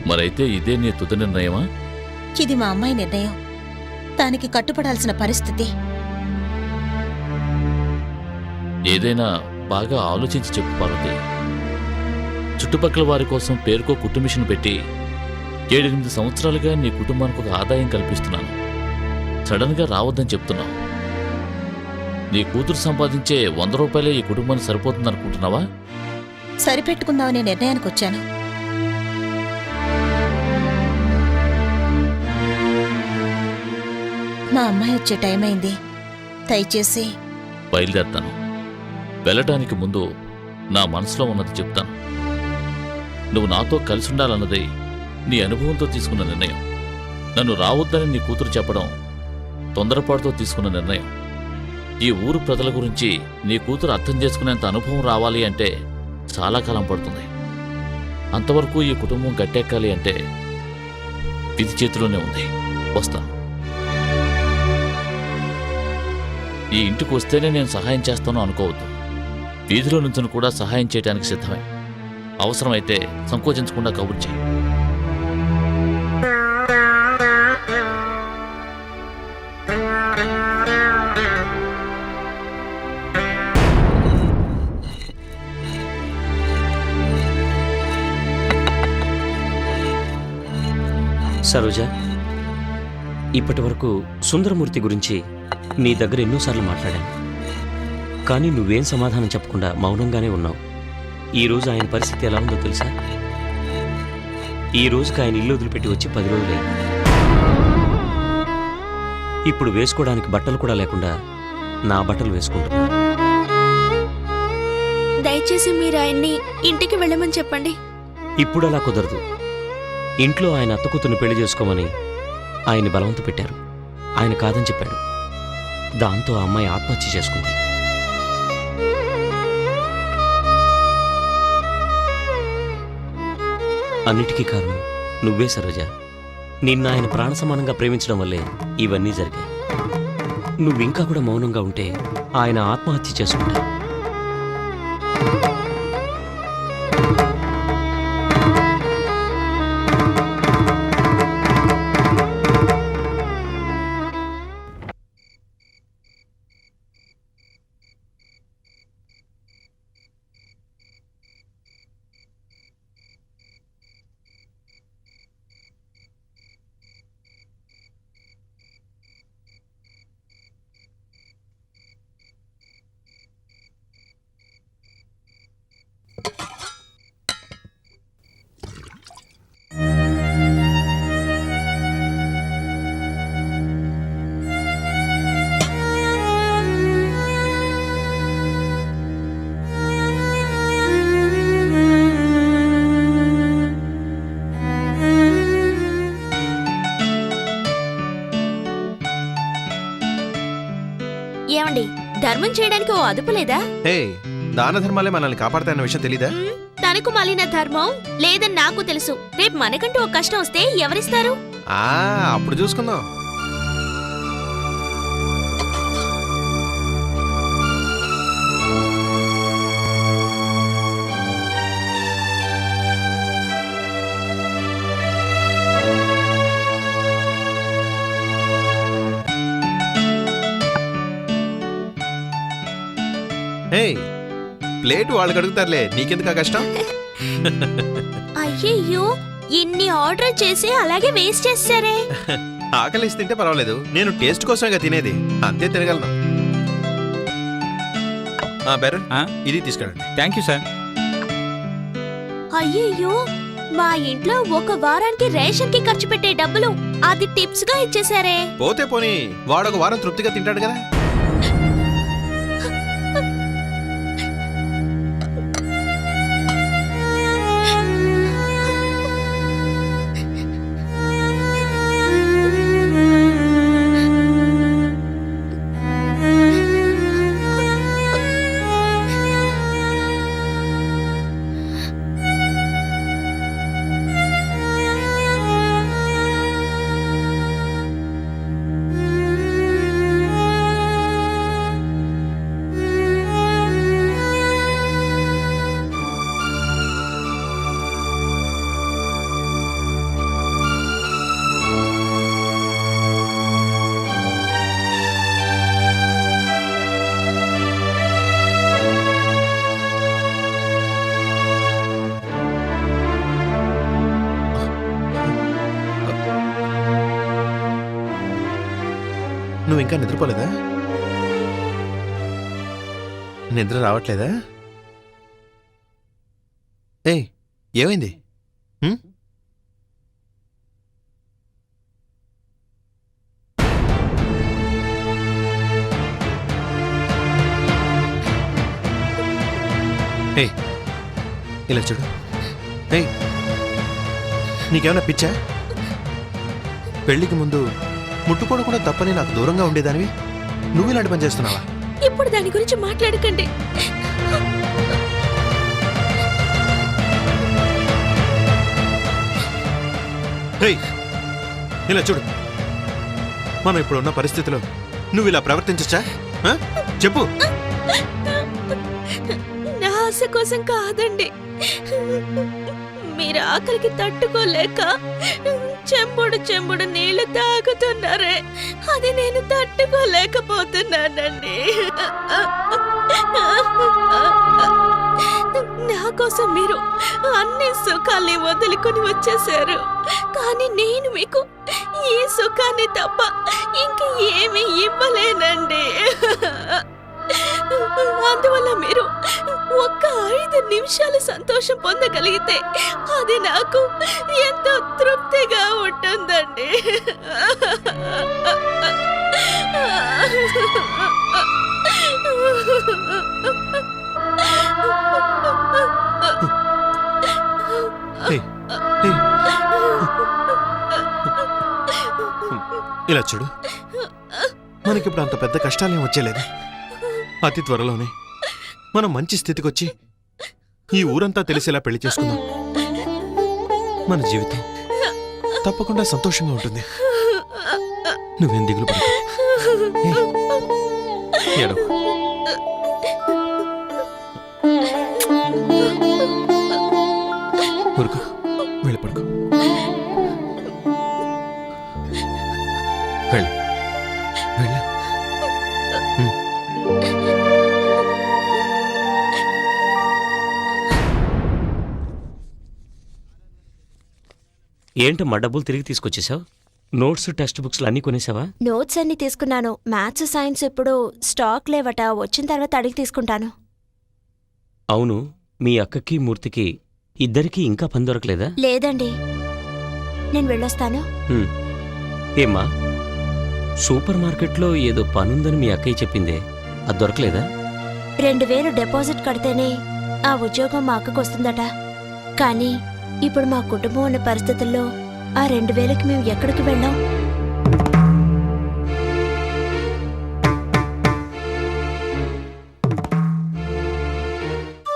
మరైతే ఇదే నీ తుది నిర్ణయమా? ఇది మా అమ్మాయి నిర్ణయం. దానికి కట్టుపడాల్సిన పరిస్థితి. ఏదైనా బాగా ఆలోచించి చెప్పు పార్వతి. చుట్టుపక్కల వారి కోసం పేరుకో కుటుంబిషన్ పెట్టి 7-8 సంవత్సరాలుగా నీ కుటుంబానికి ఒక ఆదాయం కల్పిస్తున్నాను. సడన్గా రావద్దని చెప్తున్నావు. నీ కూతురు సంపాదించే 100 రూపాయలే ఈ కుటుంబానికి సరిపోతుందనుకుంటున్నావా? సరిపెట్టుకుందామనే నిర్ణయానికి వచ్చాను. మా అమ్మాయి వచ్చే టైం అయింది. దయచేసి బయలుదేరతాను. వెళ్ళటానికి ముందు నా మనసులో ఉన్నది చెప్తాను. నువ్వు నాతో కలిసి ఉండాలన్నది నీ అనుభవంతో తీసుకున్న నిర్ణయం. నన్ను రావద్దని నీ కూతురు చెప్పడం తొందరపాటుతో తీసుకున్న నిర్ణయం. ఈ ఊరు ప్రజల గురించి నీ కూతురు అర్థం చేసుకునేంత అనుభవం రావాలి అంటే చాలా కాలం పడుతుంది. అంతవరకు ఈ కుటుంబం గట్టెక్కాలి అంటే విధి చేతిలోనే ఉంది. వస్తాను. ఈ ఇంటికి వస్తేనే నేను సహాయం చేస్తాను అనుకోవద్దు. వీధిలో నుంచుని కూడా సహాయం చేయడానికి సిద్ధమే. అవసరమైతే సంకోచించకుండా కబురు చేయి. సరోజ, ఇప్పటి వరకు సుందరమూర్తి గురించి నీ దగ్గర ఎన్నోసార్లు మాట్లాడాను. కానీ నువ్వేం సమాధానం చెప్పకుండా మౌనంగానే ఉన్నావు. ఈరోజు ఆయన పరిస్థితి ఎలా ఉందో తెలుసా? ఈ రోజుకి ఆయన ఇల్లు వదిలిపెట్టి వచ్చి 10 రోజులైంది. ఇప్పుడు వేసుకోవడానికి బట్టలు కూడా లేకుండా నా బట్టలు వేసుకుంటున్నా. దయచేసి మీరు ఆయన్ని ఇంటికి వెళ్ళమని చెప్పండి. ఇప్పుడు అలా కుదరదు. ఇంట్లో ఆయన అత్త కూతుర్ని పెళ్లి చేసుకోమని ఆయన్ని బలవంత పెట్టారు. ఆయన కాదని చెప్పాడు. దాంతో ఆ అమ్మాయి ఆత్మహత్య చేసుకుంది. అన్నిటికీ కారణం నువ్వే సరోజ. నిన్న ఆయన ప్రాణ సమానంగా ప్రేమించడం వల్లే ఇవన్నీ జరిగాయి. నువ్వింకా కూడా మౌనంగా ఉంటే ఆయన ఆత్మహత్య చేసుకుంటా. ఏమండి, ధర్మం చేయడానికి ఓ అదుపు లేదా? దాన ధర్మాలే మనల్ని కాపాడతాయన్న విషయం తెలీదా? తనకు మలిన ధర్మం లేదని నాకు తెలుసు. రేపు మనకంటూ ఒక కష్టం వస్తే ఎవరిస్తారు? అప్పుడు చూసుకుందాం. ప్లేట్ వాళ్ళకి అడుగుతారులే, నీకెందుకు ఆ కష్టం? అయ్యయ్యో, ఇన్ని ఆర్డర్ చేసి అలాగే వేస్ట్ చేస్తారే. ఆకలిసి తింటే పర్వాలేదు, నేను టేస్ట్ కోసమేగా తినేది, అంతే తినగలను. బెర్, ఇది తీసుకెళ్ళండి. Thank you sir. అయ్యయ్యో, మా ఇంట్లో ఒక వారానికి రేషన్ కి ఖర్చు పెట్టే డబ్బులు అది టిప్స్ గా ఇచ్చేసారే. పోతే పోనీ, వాడొక వారం తృప్తిగా తింటాడు కదా. నువ్వు ఇంకా నిద్రపోలేదా? నిద్ర రావట్లేదా? ఏయ్, ఏమైంది? హ్మ్? ఏయ్, ఇలా చూడు. ఏయ్, నీకేమైనా పిచ్చా? పెళ్లికి ముందు ముట్టుకోవడం కూడా తప్పని నాకు దూరంగా ఉండేదానివి నువ్వు ఇలాంటి పని చేస్తున్నావా? ఇప్పుడు దాని గురించి మాట్లాడకండి. ఏయ్, ఇలా చూడు. మనం ఇప్పుడు ఉన్న పరిస్థితిలో నువ్వు ఇలా ప్రవర్తించచ్చా? చెప్పు. నా ఆశ కోసం కాదండి, మీరు ఆకలికి తట్టుకోలేక చెంబుడు చెంబుడు నీళ్లు తాగుతున్నారే, అది నేను తట్టుకోలేకపోతున్నానండి. నా కోసం మీరు అన్ని సుఖాల్ని వదులుకొని వచ్చేశారు, కానీ నేను మీకు ఏ సుఖాన్ని తప్ప ఇంక ఏమీ ఇవ్వలేనండి. అందువల్ల మీరు ఒక్క 5 నిమిషాలు సంతోషం పొందగలిగితే అది నాకు ఎంతో తృప్తిగా ఉంటుందండి. ఏయ్, ఏయ్. ఇలా చూడు, మనకిప్పుడు అంత పెద్ద కష్టాలేం వచ్చేలేదు. అతి త్వరలోనే మనం మంచి స్థితికి వచ్చి ఈ ఊరంతా తెలిసేలా పెళ్లి చేసుకుందాం. మన జీవితం తప్పకుండా సంతోషంగా ఉంటుంది. నువ్వేం దిగులు పడకు. ఏడవకు. ఊరుకో, వెళ్ళి పడుకో. వెళ్ళు, వెళ్ళు. ఏంటమ్మా డబ్బులు తిరిగి తీసుకొచ్చేసావు? నోట్స్ టెక్స్ట్ బుక్స్లు అన్నీ కొనేసావా? నోట్స్ అన్ని తీసుకున్నాను. మ్యాథ్స్ సైన్స్ ఇప్పుడు స్టాక్ లేవట, వచ్చిన తర్వాత అడిగి తీసుకుంటాను. అవును, మీ అక్కకి మూర్తికి ఇద్దరికీ ఇంకా పని దొరకలేదా? లేదండి, నేను వెళ్ళొస్తాను. ఏమ్మా, సూపర్ మార్కెట్లో ఏదో పనుందని మీ అక్కయ్య చెప్పిందే, అది దొరకలేదా? 2000 డిపాజిట్ కడితేనే ఆ ఉద్యోగం మా అక్కకు వస్తుందట. కానీ ఇప్పుడు మా కుటుంబం ఉన్న పరిస్థితుల్లో ఆ 2000కి మేము ఎక్కడికి వెళ్ళాం?